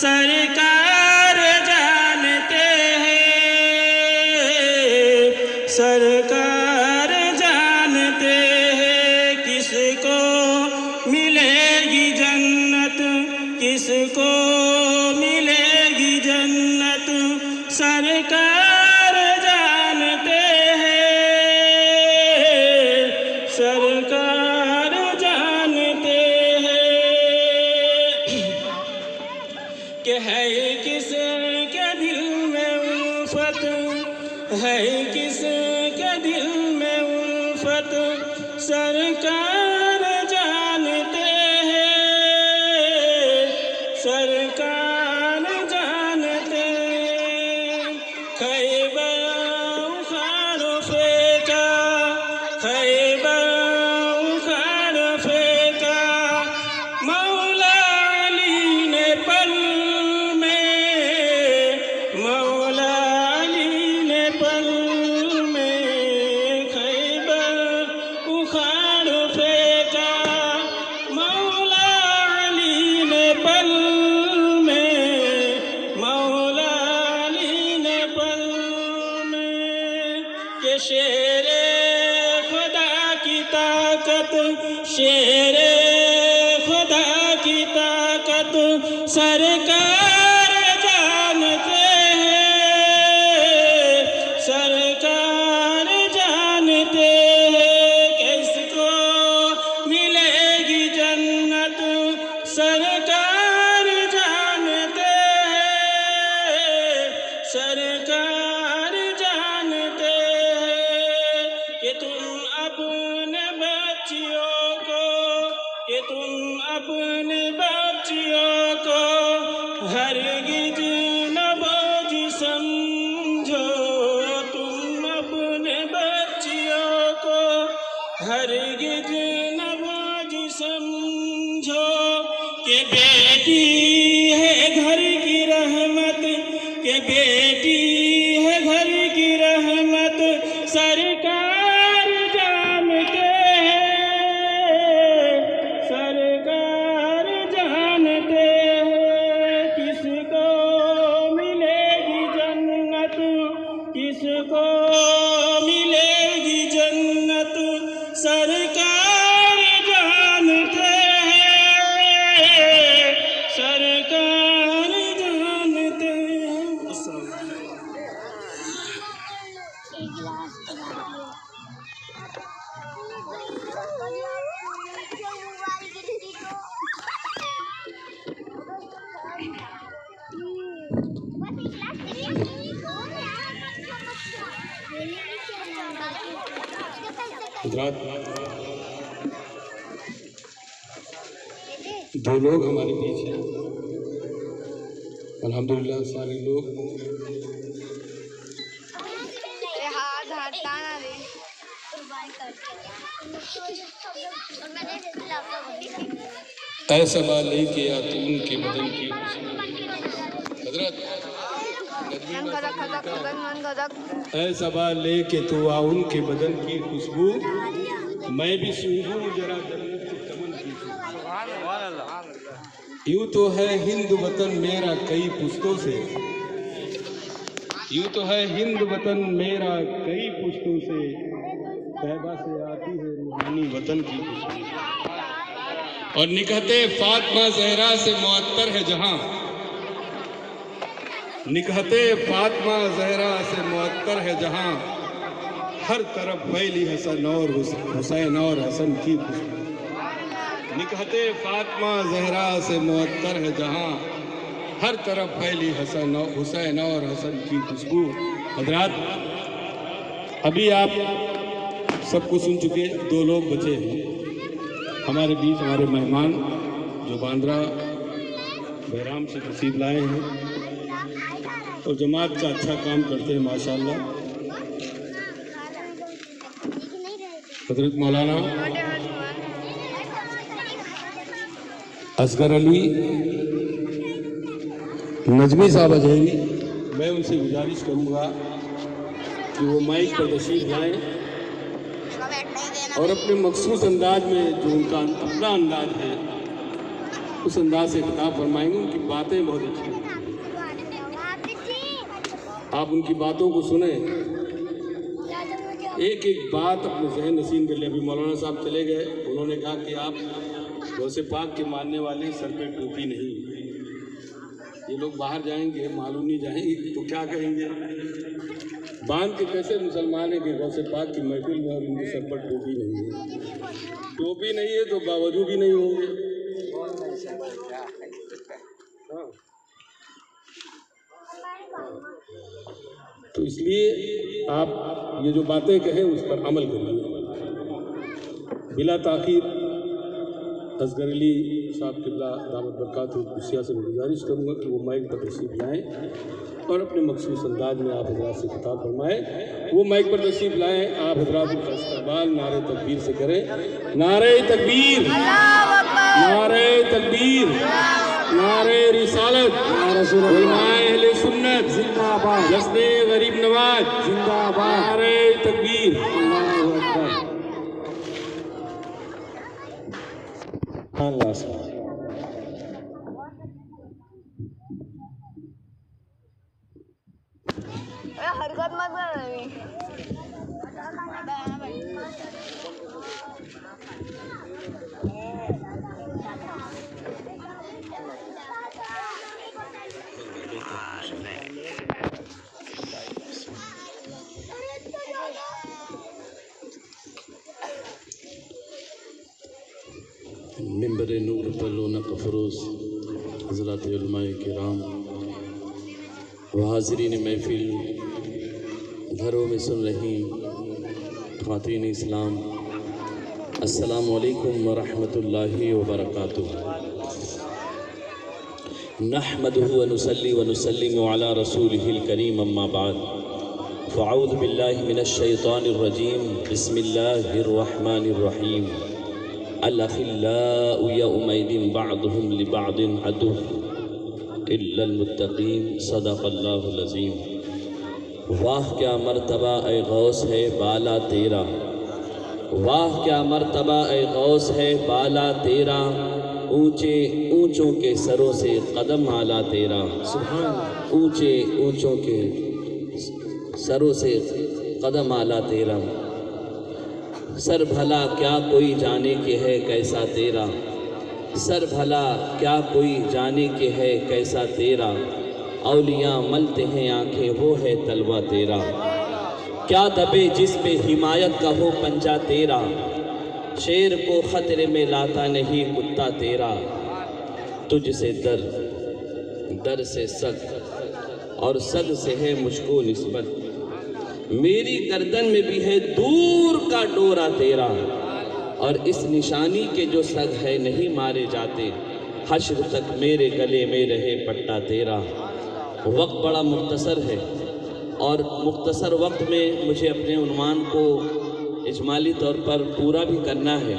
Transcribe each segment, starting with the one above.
سرکار جانتے ہیں، سرکار جانتے ہیں کس کو ملے گی جنت، کس کو ملے گی جنت، سرکار جانتے ہیں، سرکار جانتے ہیں کہ ہے کس کے دل میں الفت، ہے کس کے دل میں الفت، سرکار جانتے ہیں، سرکار جانتے ہیں۔ خیبر اخاڑ پھینکا، خیبر اخاڑ پھینکا، مولا علی نے پل میں، مولا علی نے پل میں خیبر اخاڑ پھینکا، مولا علی نے پل میں، مولا علی نے پل میں کہ شیر خدا کی طاقت، شیر خدا کی طاقت، سرکار جانتے ہیں، سرکار جانتے ہیں کس کو ملے گی جنت، سرکار جانتے ہیں، سرکار جانتے ہیں کہ تم اپنے بچیوں کو، کہ تم اپنے بچیوں کو ہرگز نہ بوجھ سمجھو، تم اپنے بچیوں کو ہرگز نہ بوجھ سمجھو کہ بیٹی ہے گھر کی رحمت، کہ بیٹی ہے گھر کی رحمت، سرکار جانتے ہیں، سرکار جانتے ہیں کس کو ملے گی جنت، کس کو ملے گی جنت، سرکار جانتے ہیں، سرکار جانتے ہیں۔ حضرات، دو لوگ ہمارے بیچ ہیں، الحمدللہ سارے لوگ اے صبا لے کے آ تو ان کے بدن کی خوشبو، حضرت اے صبا لے کے تو آ ان کے بدن کی خوشبو، میں بھی سونگھوں ذرا جنت کے چمن کی خوشبو۔ یوں تو ہے ہند وطن میرا کئی پشتوں سے، یوں تو ہے ہند وطن میرا کئی پشتوں سے، طیبہ سے آتی ہے روحانی وطن کی خوشبو، اور نکہت فاطمہ زہرا سے معطر ہے جہاں، نکہت فاطمہ زہرا سے معطر ہے جہاں، ہر طرف پھیلی حسن اور حسین اور حسن کی خوشبو، نکہت فاطمہ زہرا سے معطر ہے جہاں، ہر طرف پھیلی حسین اور حسن کی خوشبو۔ حضرات، ابھی آپ سب کو سن چکے، دو لوگ بچے ہیں ہمارے بیچ، ہمارے مہمان جو باندرا بہرام سے تشریف لائے ہیں اور جماعت کا اچھا کام کرتے ہیں ماشاءاللہ۔ حضرت مولانا اصغر علی نجمی صاحب اجہری، میں ان سے گزارش کروں گا کہ وہ مائک پر تشریف لائیں اور اپنے مخصوص انداز میں جو ان کا اپنا انداز ہے اس انداز سے خطاب فرمائیں گے. ان کی باتیں بہت اچھی ہیں. آپ ان کی باتوں کو سنیں, ایک ایک بات اپنے ذہن نشین کر لیں. ابھی مولانا صاحب چلے گئے, انہوں نے کہا کہ آپ غوث پاک کے ماننے والے سر پہ ٹوپی نہیں. یہ لوگ باہر جائیں گے, معلوم نہیں جائیں گے تو کیا کہیں گے؟ باندھ کے کیسے مسلمان ہیں کہ غوث پاک کی محفل میں اور ان کے سر پر ٹوپی نہیں ہے؟ ٹوپی نہیں ہے تو باوجود بھی نہیں ہوں گے. تو اس لیے آپ یہ جو باتیں کہیں اس پر عمل کریے. بلا تاخیر اصغر علی صاحب قبلہ دامت برکاتہ القدسیہ سے گزارش کروں گا کہ وہ مائک پر تشریف لائیں اور اپنے مخصوص انداز میں آپ حضرات سے خطاب فرمائیں. وہ مائک پر تشریف لائیں, آپ حضرات کا استقبال نعرہ تکبیر سے کریں. نعرہ تکبیر, نعرہ تکبیر, نعرہ رسالت, علماء اہل سنت زندہ باد, جشن غریب نواز زندہ باد, نعرہ تکبیر. اللہ سے حرکت مت کر رہی. منبر نور پر رونق فروز حضرات علماء کرام و حاضرین محفل, گھروں میں سن رہی خواتین اسلام, السلام علیکم ورحمۃ اللہ وبرکاتہ. نحمده ونصلي ونسلم على رسوله الكريم اما بعد, فاعوذ باللہ من الشیطان الرجیم, بسم اللہ الرحمن الرحیم. الاخلاء یومئذ بعضهم لبعض عدو الا المتقین, صدق اللہ العظیم. واہ کیا مرتبہ اے غوث ہے بالا تیرا, واہ کیا مرتبہ اے غوث ہے بالا تیرا, اونچے اونچوں کے سروں سے قدم اعلیٰ تیرا. اونچے اونچوں کے سروں سے قدم اعلیٰ تیرا. سر بھلا کیا کوئی جانے کہ ہے کیسا تیرا, سر بھلا کیا کوئی جانے کہ ہے کیسا تیرا. اولیاء ملتے ہیں آنکھیں وہ ہے طلوہ تیرا, کیا دبے جس پہ حمایت کا ہو پنجہ تیرا. شیر کو خطرے میں لاتا نہیں کتا تیرا, تجھ سے در, در سے سگ, اور سگ سے ہے مجھ کو نسبت. میری گردن میں بھی ہے دور کا ڈورا تیرا, اور اس نشانی کے جو سگ ہے نہیں مارے جاتے. حشر تک میرے گلے میں رہے پٹا تیرا. وقت بڑا مختصر ہے اور مختصر وقت میں مجھے اپنے عنوان کو اجمالی طور پر پورا بھی کرنا ہے,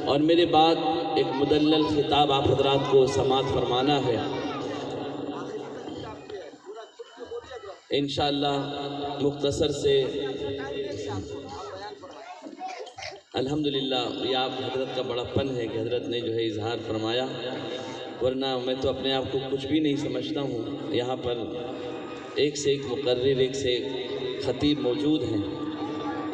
اور میرے بعد ایک مدلل خطاب آپ حضرات کو سماعت فرمانا ہے. انشاءاللہ مختصر سے الحمدللہ یہ آپ حضرت کا بڑا فن ہے کہ حضرت نے جو ہے اظہار فرمایا, ورنہ میں تو اپنے آپ کو کچھ بھی نہیں سمجھتا ہوں. یہاں پر ایک سے ایک مقرر, ایک سے ایک خطیب موجود ہیں.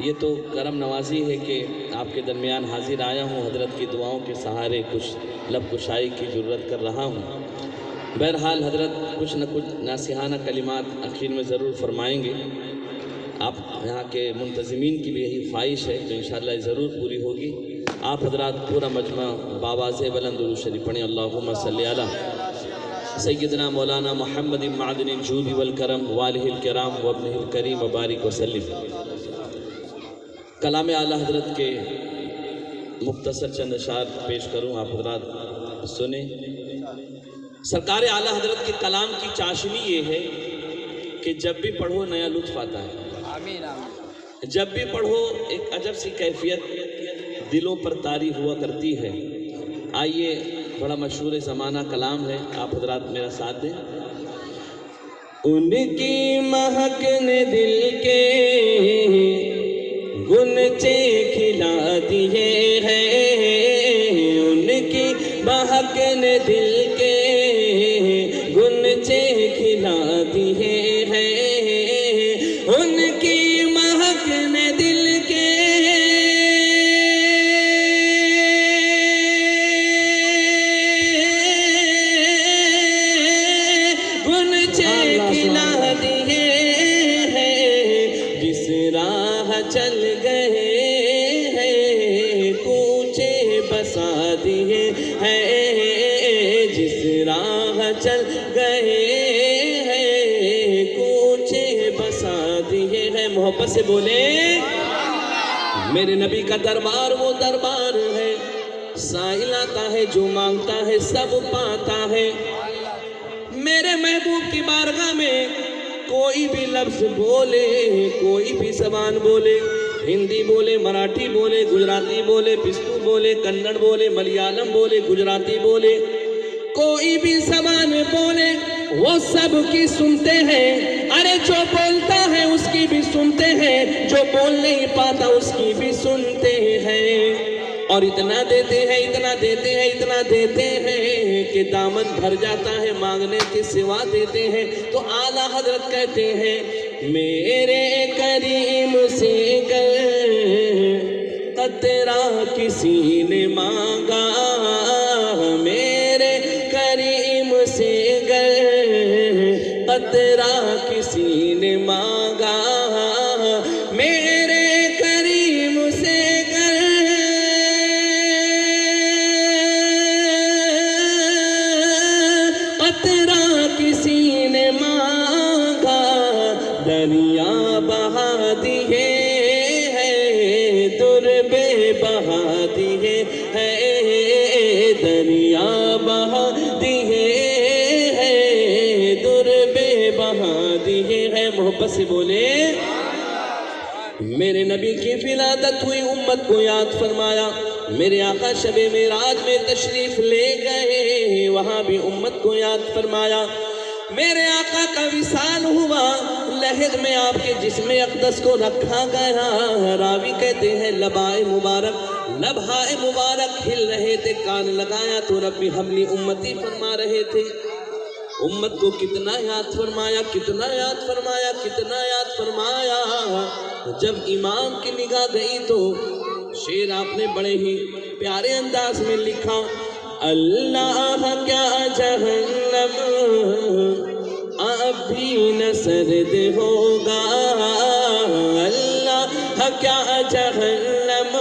یہ تو کرم نوازی ہے کہ آپ کے درمیان حاضر آیا ہوں, حضرت کی دعاؤں کے سہارے کچھ لب کشائی کی ضرورت کر رہا ہوں. بہرحال حضرت کچھ نہ کچھ ناصحانہ کلمات آخر میں ضرور فرمائیں گے. آپ یہاں کے منتظمین کی بھی یہی خواہش ہے تو انشاءاللہ ضرور پوری ہوگی. آپ حضرات پورا مجمع باواز بلند درود شریف پڑھیں. اللہم صلی علی سیدنا مولانا محمد معدن الجود والکرم والہ الکرام وابنہ الکریم وبارک وسلم. کلام اعلیٰ حضرت کے مختصر چند اشعار پیش کروں, آپ حضرات سنیں. سرکار اعلیٰ حضرت کے کلام کی چاشنی یہ ہے کہ جب بھی پڑھو نیا لطف آتا ہے. جب بھی پڑھو ایک عجب سی کیفیت دلوں پر طاری ہوا کرتی ہے. آئیے, بڑا مشہور زمانہ کلام ہے, آپ حضرات میرا ساتھ دیں. ان کی مہک نے دل کے گنچے کھلا دیے ہیں, ان کی مہک نے دل کے گنچے کھلا دیے ہیں، ان کی مہک نے دل کے گنچے کھلا دیے ہیں، جس راہ چل گئے ہیں کوچے بسا دیے ہیں، جس راہ چل گئے ہیں کوچے بسا دیے ہیں۔ محبت سے بولے میرے نبی کا دربار وہ دربار ہے، سائل آتا ہے جو مانگتا ہے سب پاتا ہے۔ میرے محبوب کی بارگاہ میں کوئی بھی لفظ بولے، کوئی بھی زبان بولے، ہندی بولے، مراٹھی بولے، گجراتی بولے، پشتو بولے، کنڑ بولے، ملیالم بولے، گجراتی بولے، کوئی بھی زبان بولے، وہ سب کی سنتے ہیں۔ ارے جو بولتا ہے اس کی بھی سنتے ہیں، جو بول نہیں پاتا اس کی بھی سنتے ہیں۔ اور اتنا دیتے ہیں، اتنا دیتے ہیں، اتنا دیتے ہیں کہ دامن بھر جاتا ہے، مانگنے کے سوا دیتے ہیں۔ تو اعلیٰ حضرت کہتے ہیں میرے کریم سے گر قطرہ کسی نے مانگا، میرے کریم سے گر قطرہ کسی نے مانگا، میرے کریم سے گر قطرہ کسی نے مانگا، دریا بہا دیے ہیں در بے بہا دیے ہیں، دریا بہا دیے ہیں در بے بہا دیے ہیں۔ محبت سے بولے میرے نبی کی ولادت ہوئی، امت کو یاد فرمایا۔ میرے آقا شب معراج میں تشریف لے گئے، وہاں بھی امت کو یاد فرمایا۔ میرے آقا کا وصال ہوا، لحد میں آپ کے جسم اقدس کو رکھا گیا۔ راوی کہتے ہیں لبائے مبارک، لبہائے مبارک ہل رہے تھے، کان لگایا تو ربی حملی امتی فرما رہے تھے۔ امت کو کتنا یاد فرمایا، کتنا یاد فرمایا، کتنا یاد فرمایا۔ جب امام کی نگاہ گئی تو شعر آپ نے بڑے ہی پیارے انداز میں لکھا، اللہ کیا جہنم اب بھی نہ سرد ہوگا، اللہ کیا جہنم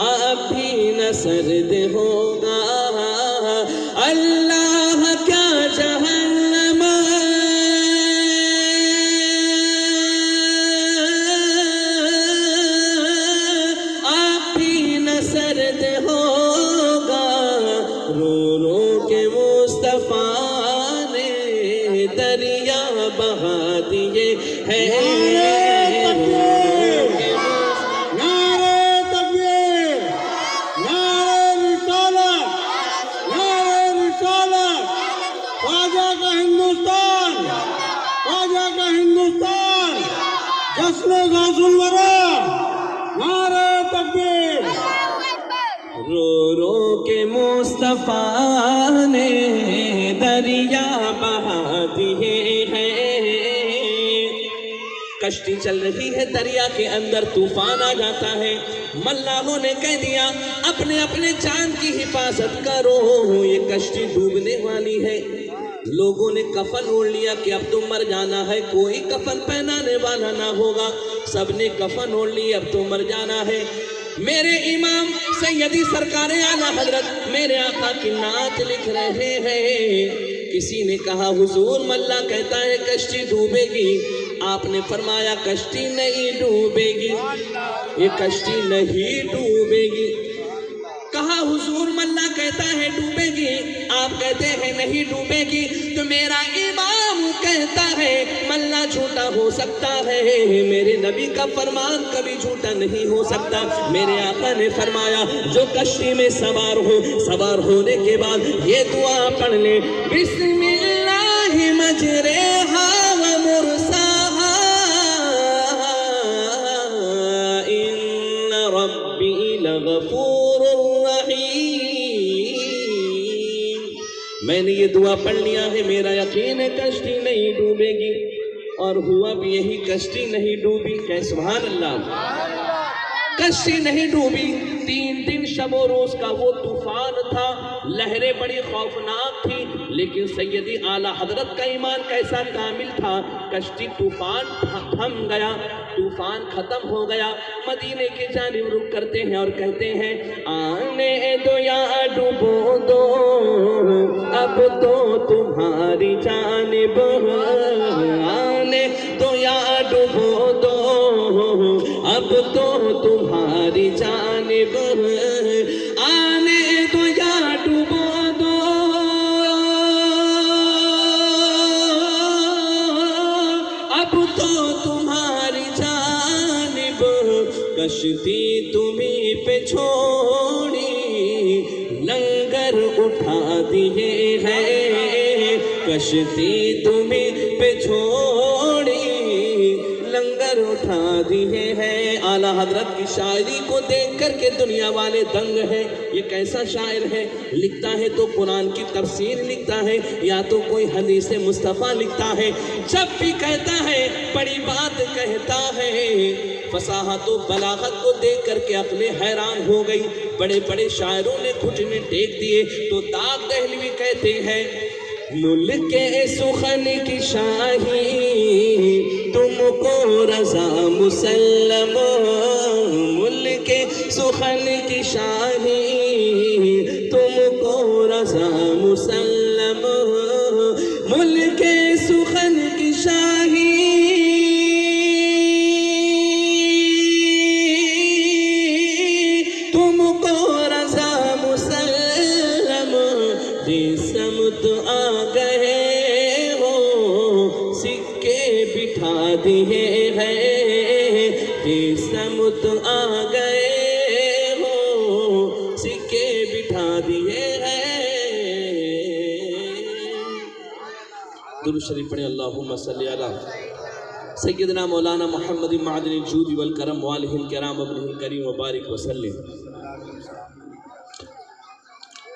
اب بھی نہ سرد ہوگا، اللہ کیا جہنم اب بھی نہ سرد ہوگا، رو رو کے مصطفیٰ نے دریا بہا دیے ہیں۔ رو رو کے مصطفیٰ نے دریا بہا دیے ہیں۔ کشتی چل رہی ہے دریا کے اندر، طوفان آ جاتا ہے، ملاحوں نے کہہ دیا اپنے اپنے جان کی حفاظت کرو، یہ کشتی ڈوبنے والی ہے۔ لوگوں نے کفن اوڑھ لیا کہ اب تو مر جانا ہے، کوئی کفن پہنانے والا نہ ہوگا، سب نے کفن اوڑھ لی، اب تو مر جانا ہے۔ میرے امام سیدی سرکار اعلیٰ حضرت میرے آقا کی نعت لکھ رہے ہیں۔ کسی نے کہا حضور ملا کہتا ہے کشتی ڈوبے گی، آپ نے فرمایا کشتی نہیں ڈوبے گی، یہ کشتی نہیں ڈوبے گی۔ کہا حضور ملا کہتا ہے ڈوبے گی، آپ کہتے ہیں نہیں ڈوبے گی، تو میرا امام کہتا ہے ملا جھوٹا ہو سکتا ہے، میرے نبی کا فرمان کبھی جھوٹا نہیں ہو سکتا۔ میرے آقا نے فرمایا جو کشتی میں سوار ہو، سوار ہونے کے بعد یہ دعا پڑھ لے، بسم اللہ مجریہا و مرساہا ان ربی لغفور رحیم۔ میں نے یہ دعا پڑھ لیا ہے، میرا یقین ہے کشتی نہیں ڈوبے گی، اور ہوا بھی یہی، کشتی نہیں ڈوبی۔ کہ سبحان اللہ، کشتی نہیں ڈوبی۔ 3 دن شب و روز کا وہ طوفان تھا، لہریں بڑی خوفناک تھی، لیکن سیدی اعلیٰ حضرت کا ایمان کیسا کامل تھا۔ کشتی طوفان تھم گیا، طوفان ختم ہو گیا، مدینے کی جانب رخ کرتے ہیں اور کہتے ہیں آنے دو یا ڈوبو دو، اب تو تمہاری جانب، آنے دو یا ڈوبو دو، اب تو تمہاری جانب، آنے دو یا ڈوبو دو، اب تو تمہاری جانب، کشتی تمہیں پہ چھوڑی، لنگر اٹھا دیے ہیں، کشتی تمہیں پہ چھوڑی، لنگر اٹھا دیے ہیں۔ اعلیٰ حضرت کی شاعری کو دیکھ کر کے دنیا والے دنگ ہیں، یہ کیسا شاعر ہے، لکھتا ہے تو قرآن کی تفسیر لکھتا ہے، یا تو کوئی حدیث مصطفیٰ لکھتا ہے، جب بھی کہتا ہے بڑی بات کہتا ہے۔ فصاحت و بلاغت کو دیکھ کر کے عقلیں حیران ہو گئی، بڑے بڑے شاعروں نے گھٹنے ٹیک دیے۔ تو داغ دہلوی کہتے ہیں ملک سخن کی شاہی تم کو رضا مسلم، ملک سخن کی شاہی تم کو رضا مسلم، ملک سخن کی شاہی تم کو رضا مسلم، جس سمت آ گئے ہو سکے بٹھا دیے ہیں، جس سمت آ گئے ہو سکے بٹھا دیے ہیں۔ درود شریف پڑھیں، اللہم صلی علی سیدنا مولانا محمد معدن الجود والکرم والہ الکرام ابنہ الکریم وبارک وسلم۔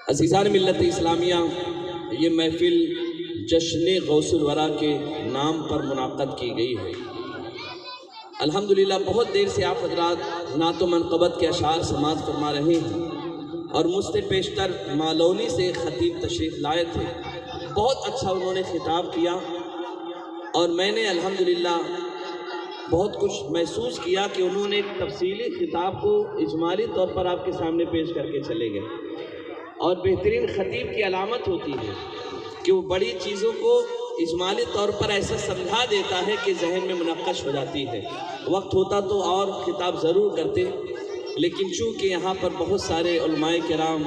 عزیزان ملت اسلامیہ، یہ محفل جشن غوث الورا کے نام پر منعقد کی گئی ہے۔ الحمدللہ بہت دیر سے آپ حضرات نعت و منقبت کے اشعار سماعت فرما رہے ہیں، اور مجھ سے پیشتر مالونی سے خطیب تشریف لائے تھے، بہت اچھا انہوں نے خطاب کیا، اور میں نے الحمدللہ بہت کچھ محسوس کیا کہ انہوں نے ایک تفصیلی خطاب کو اجمالی طور پر آپ کے سامنے پیش کر کے چلے گئے۔ اور بہترین خطیب کی علامت ہوتی ہے کہ وہ بڑی چیزوں کو اجمالی طور پر ایسا سمجھا دیتا ہے کہ ذہن میں منعقش ہو جاتی ہے۔ وقت ہوتا تو اور خطاب ضرور کرتے، لیکن چونکہ یہاں پر بہت سارے علماء کرام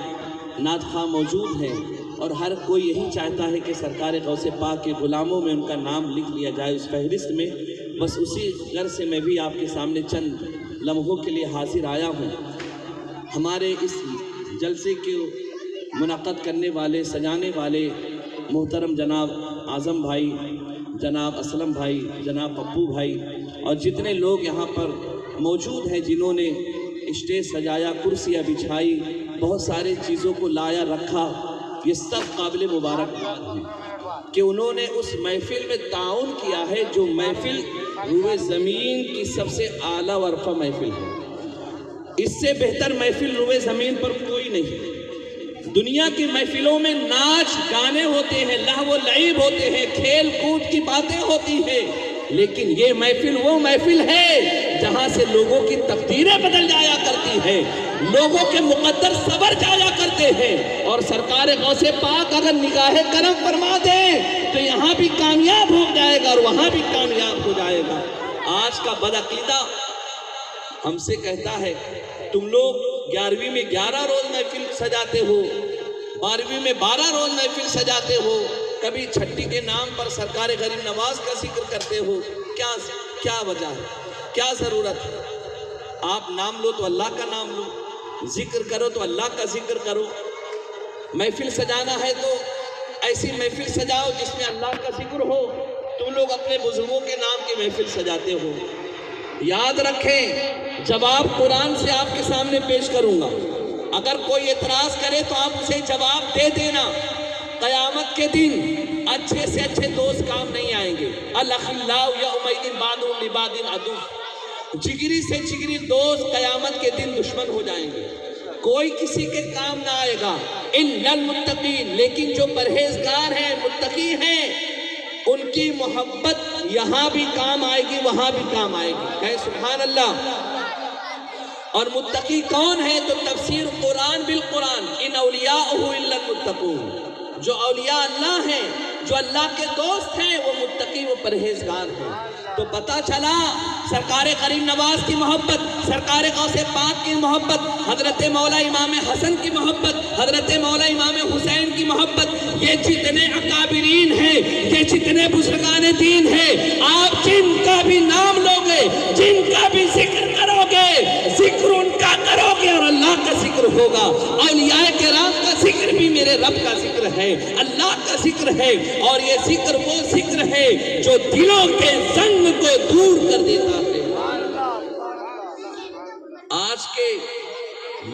نعت خواہ موجود ہیں، اور ہر کوئی یہی چاہتا ہے کہ سرکار غوث پاک کے غلاموں میں ان کا نام لکھ لیا جائے اس فہرست میں، بس اسی غرض سے میں بھی آپ کے سامنے چند لمحوں کے لیے حاضر آیا ہوں۔ ہمارے اس جلسے کے منعقد کرنے والے، سجانے والے محترم جناب اعظم بھائی، جناب اسلم بھائی، جناب پپو بھائی، اور جتنے لوگ یہاں پر موجود ہیں جنہوں نے اسٹیج سجایا، کرسیاں بچھائی، بہت سارے چیزوں کو لایا رکھا، یہ سب قابل مبارکباد ہیں کہ انہوں نے اس محفل میں تعاون کیا ہے جو محفل روئے زمین کی سب سے اعلیٰ و ارفع محفل ہے۔ اس سے بہتر محفل روئے زمین پر کوئی نہیں۔ دنیا کی محفلوں میں ناچ گانے ہوتے ہیں، لہو و لعب ہوتے ہیں، کھیل کود کی باتیں ہوتی ہیں، لیکن یہ محفل وہ محفل ہے جہاں سے لوگوں کی تقدیریں بدل جایا کرتی ہیں، لوگوں کے مقدر صبر جایا کرتے ہیں، اور سرکار غوث پاک اگر نگاہ کرم فرما دے تو یہاں بھی کامیاب ہو جائے گا اور وہاں بھی کامیاب ہو جائے گا۔ آج کا بدعقیدہ ہم سے کہتا ہے تم لوگ 11ویں میں 11 روز محفل سجاتے ہو، 12ویں میں 12 روز محفل سجاتے ہو، کبھی چھٹی کے نام پر سرکار غریب نواز کا ذکر کرتے ہو، کیا وجہ ہے، کیا ضرورت ہے؟ آپ نام لو تو اللہ کا نام لو، ذکر کرو تو اللہ کا ذکر کرو۔ محفل سجانا ہے تو ایسی محفل سجاؤ جس میں اللہ کا ذکر ہو۔ تم لوگ اپنے بزرگوں کے نام کی محفل سجاتے ہو۔ یاد رکھیں، جواب قرآن سے آپ کے سامنے پیش کروں گا، اگر کوئی اعتراض کرے تو آپ اسے جواب دے دینا۔ قیامت کے دن اچھے سے اچھے دوست کام نہیں آئیں گے. الاخلاء یومئذ بعضهم لبعض عدو. جگری سے جگری دوست قیامت کے دن دشمن ہو جائیں گے. کوئی کسی کے کام نہ آئے گا الا المتقین. لیکن جو پرہیزگار ہیں، متقی ہیں، ان کی محبت یہاں بھی کام آئے گی، وہاں بھی کام آئے گی. کہے سبحان اللہ. اور متقی کون ہے؟ تو تفسیر قرآن بالقرآن. ان اولیاءہ الا المتقون. جو اولیاء اللہ ہیں، جو اللہ کے دوست ہیں، وہ متقی، وہ پرہیزگار ہیں. تو پتہ چلا سرکار کریم نواز کی محبت، سرکار غوث پاک کی محبت، حضرت مولا امام حسن کی محبت، حضرت مولا امام حسین کی محبت. یہ جتنے اکابرین ہیں، یہ جتنے بزرگان دین ہیں، آپ جن کا بھی نام لوگے، جن کا بھی ذکر کرو گے، ذکر ان کا کرو گے اور اللہ کا ذکر ہوگا. اولیاء کرام کا ذکر بھی میرے رب کا ذکر ہے، اللہ کا ذکر ہے. اور یہ ذکر وہ ذکر ہے جو دلوں کے زنگ کو دور کر دیتا ہے. آج کے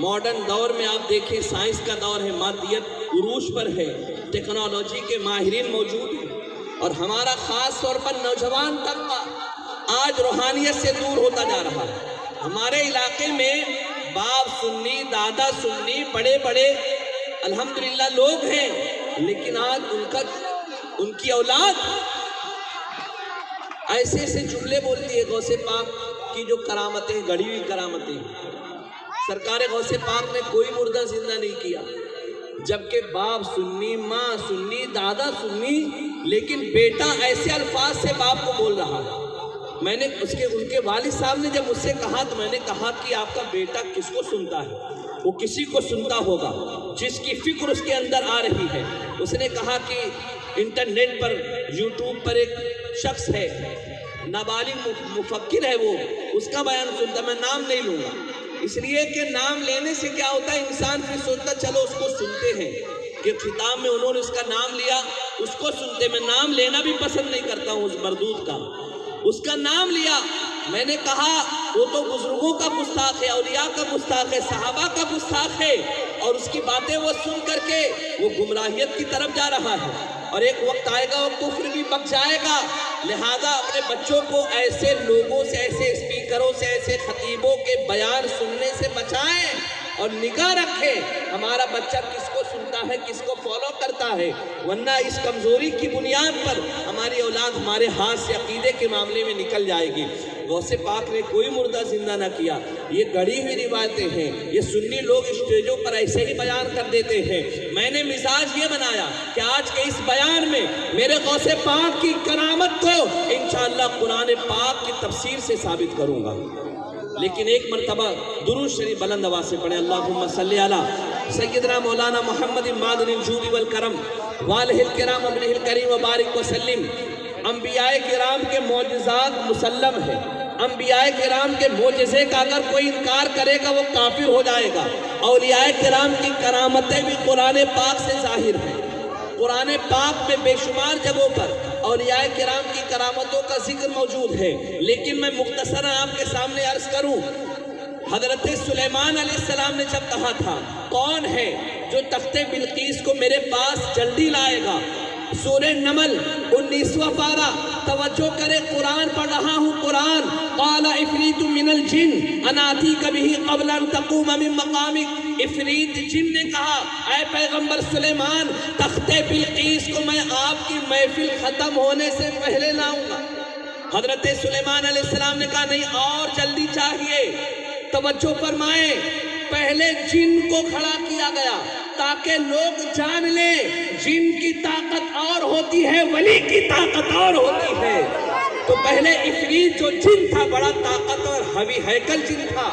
ماڈرن دور میں آپ دیکھیں، سائنس کا دور ہے، مادیت عروج پر ہے، ٹیکنالوجی کے ماہرین موجود ہیں، اور ہمارا خاص طور پر نوجوان طبقہ آج روحانیت سے دور ہوتا جا رہا ہے. ہمارے علاقے میں باپ سنی، دادا سنی، بڑے بڑے الحمدللہ لوگ ہیں، لیکن آج ان کی اولاد ایسے ایسے جملے بولتی ہے غوث پاک کی جو کرامتیں، گڑھی ہوئی کرامتیں. سرکار غوث پاک نے کوئی مردہ زندہ نہیں کیا، جبکہ باپ سنی، ماں سنی، دادا سنی، لیکن بیٹا ایسے الفاظ سے باپ کو بول رہا ہے. میں نے ان کے والد صاحب نے جب مجھ سے کہا تو میں نے کہا کہ آپ کا بیٹا کس کو سنتا ہے؟ وہ کسی کو سنتا ہوگا جس کی فکر اس کے اندر آ رہی ہے. اس نے کہا کہ انٹرنیٹ پر، یوٹیوب پر ایک شخص ہے، نابالغ مفکر ہے، وہ اس کا بیان سنتا. میں نام نہیں لوں گا، اس لیے کہ نام لینے سے کیا ہوتا ہے، انسان پھر سوچتا چلو اس کو سنتے ہیں، کہ خطاب میں انہوں نے اس کا نام لیا، اس کو سنتے. میں نام لینا بھی پسند نہیں کرتا ہوں اس مردود کا. اس کا نام لیا، میں نے کہا وہ تو بزرگوں کا گستاخ ہے، اولیاء کا گستاخ ہے، صحابہ کا گستاخ ہے، اور اس کی باتیں وہ سن کر کے وہ گمراہیت کی طرف جا رہا ہے. اور ایک وقت آئے گا وہ کفر بھی پک جائے گا. لہذا اپنے بچوں کو ایسے لوگوں سے، ایسے اسپیکروں سے، ایسے خطیبوں کے بیان سننے سے بچائیں اور نگاہ رکھیں ہمارا بچہ کس کو سنتا ہے، کس کو فالو کرتا ہے. ورنہ اس کمزوری کی بنیاد پر ہماری اولاد ہمارے ہاتھ سے عقیدے کے معاملے میں نکل جائے گی. غوث پاک نے کوئی مردہ زندہ نہ کیا. یہ گڑھی ہوئی روایتیں ہیں، یہ سنی لوگ اسٹیجوں پر ایسے ہی بیان کر دیتے ہیں. میں نے مزاج یہ بنایا کہ آج کے اس بیان میں میرے غوث پاک کی کرامت کو انشاءاللہ قرآن پاک کی تفسیر سے ثابت کروں گا. لیکن ایک مرتبہ درود شریف بلند آواز سے پڑھیں. اللہم صلی علی سیدنا مولانا محمد معدن الجود والکرم والہ الکرام ابنہ الکریم وبارک وسلم. انبیاء کرام کے معجزات مسلم ہے. انبیاء کرام کے معجزے کا اگر کوئی انکار کرے گا وہ کافر ہو جائے گا. اولیاء کرام کی کرامتیں بھی قرآن پاک سے ظاہر ہیں. قرآن پاک میں بے شمار جگہوں پر اولیاء کرام کی کرامتوں کا ذکر موجود ہے. لیکن میں مختصراً آپ کے سامنے عرض کروں، حضرت سلیمان علیہ السلام نے جب کہا تھا کون ہے جو تخت بلقیس کو میرے پاس جلدی لائے گا، سورہ نمل 19واں پارہ، توجہ کرے، قرآن پڑھ رہا ہوں. قرآن قال افریت من الجن انا آتیک بہ قبل ان تقوم من مقامک. افریت جن نے کہا اے پیغمبر سلیمان، تخت بلقیس کو میں آپ کی محفل ختم ہونے سے پہلے لاؤں گا. حضرت سلیمان علیہ السلام نے کہا نہیں، اور جلدی چاہیے. توجہ فرمائیں، پہلے جن کو کھڑا کیا گیا تاکہ لوگ جان لیں جن کی طاقت اور ہوتی ہے، ولی کی طاقت اور ہوتی ہے. تو پہلے عفریت جو جن تھا، بڑا طاقتور ہوی ہیکل جن تھا،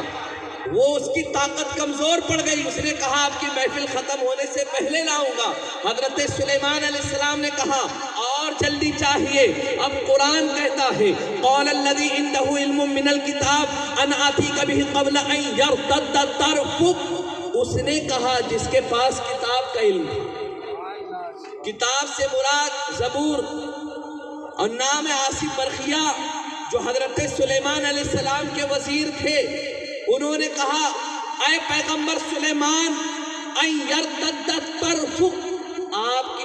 وہ اس کی طاقت کمزور پڑ گئی. اس نے کہا آپ کی محفل ختم ہونے سے پہلے لاؤں گا. حضرت سلیمان علیہ السلام نے کہا اور جلدی چاہیے. اب قرآن کہتا ہے قال الذی عنده علم من الکتاب ان آتیک بہ قبل ان یرتد طرفک. اس نے کہا جس کے پاس کتاب کا علم تھا. کتاب سے مراد زبور، اور نام آصف برخیہ جو حضرت سلیمان علیہ السلام کے وزیر تھے. انہوں نے کہا اے پیغمبر سلیمان ان یرتد طرفک، آپ کی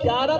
11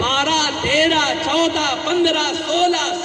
12, 13, 14, 15, 16,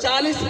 40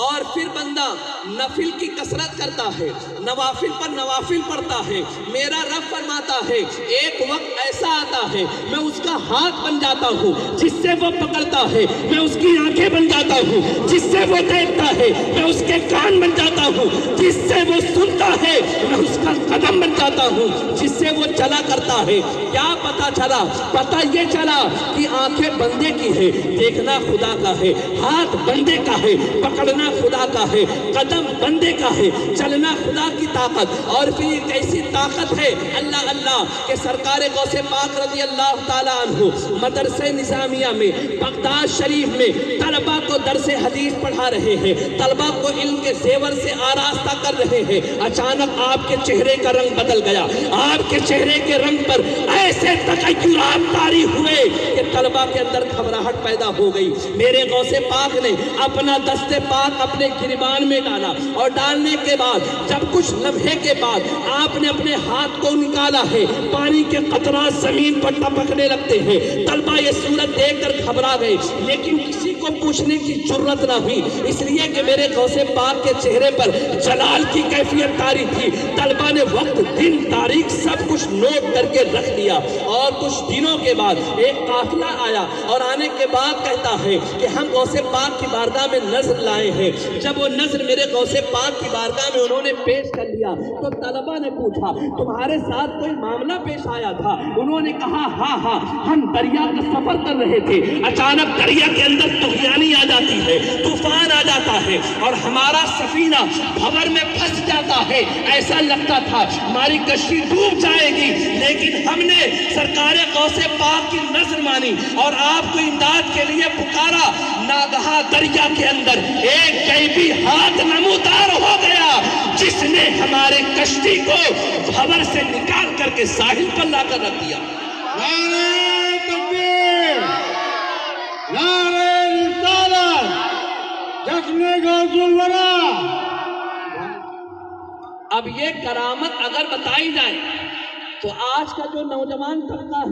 اور پھر بندہ نفل کی کثرت کرتا ہے، نوافل پر نوافل پڑھتا ہے، میرا رب فرماتا ہے ایک وقت ایسا آتا ہے میں اس کا ہاتھ بن جاتا ہوں جس سے وہ پکڑتا ہے، میں اس کی آنکھیں بن جاتا ہوں جس سے وہ دیکھتا ہے، میں اس کے کان بن جاتا ہوں جس سے وہ سنتا ہے، میں اس کا قدم بن جاتا ہوں جس سے وہ چلا کرتا ہے۔ کیا پتا چلا؟ پتا یہ چلا کہ آنکھیں بندے کی ہے، دیکھنا خدا کا ہے، ہاتھ بندے کا ہے، پکڑنا خدا کا ہے، قدم بندے کا ہے، چلنا خدا کی طاقت۔ اور پھر ایک ایسی طاقت ہے اللہ اللہ کہ سرکار غوث پاک رضی اللہ تعالیٰ عنہ مدرسہ نظامیہ میں بغداد شریف میں طلبہ کو درس حدیث پڑھا رہے ہیں، طلبہ کو علم کے زیور سے آراستہ کر رہے ہیں۔ اچانک آپ کے چہرے کا رنگ بدل گیا، آپ کے چہرے کے رنگ پر ایسے تغیرات طاری ہوئے کہ طلبہ کے اندر گھبراہٹ پیدا ہو گئی۔ میرے غوث پاک نے اپنا دست پاک اپنے گریبان میں ڈالا، اور ڈالنے کے بعد جب کچھ لمحے کے بعد آپ نے اپنے ہاتھ کو نکالا ہے، پانی کے قطرات زمین پر ٹپکنے لگتے ہیں۔ طلبہ یہ صورت دیکھ کر گھبرا گئے، لیکن کسی کو پوچھنے کی جرت نہ ہوئی، اس لیے کہ میرے غوث پاک کے چہرے پر جلال کی کیفیت طاری تھی۔ طلبہ نے وقت دن تاریخ سب کچھ نوٹ کر کے رکھ لیا، اور کچھ دنوں کے بعد ایک قافلہ آیا، اور آنے کے بعد کہتا ہے کہ ہم غوث پاک کی بارگاہ میں نظر لائے ہیں۔ جب وہ نظر میرے غوث پاک کی بارگاہ میں انہوں نے پیش کر لیا تو طلبہ نے پوچھا تمہارے ساتھ کوئی معاملہ پیش آیا تھا؟ انہوں نے کہا ہاں ہم دریا کا سفر کر رہے تھے، اچانک دریا کے اندر طغیانی آ جاتی ہے، طوفان آ جاتا ہے، اور ہمارا سفینہ بھور میں پھنس جاتا ہے، ایسا لگتا تھا ہماری کشتی ڈوب جائے گی، لیکن ہم نے سرکار غوث پاک کی نظر مانی اور آپ کو امداد کے لیے پکارا۔ ناگہاں دریا کے اندر ایک غیبی ہاتھ نمودار ہو گیا جس نے ہمارے کشتی کو بھور سے نکال کر کے ساحل پر لا کر رکھ دیا۔ نعرہ تکبیر، نعرہ رسالت، جشن غوث الورا۔ اب یہ کرامت اگر بتائی جائے تو آج کا جو نوجوان طبقہ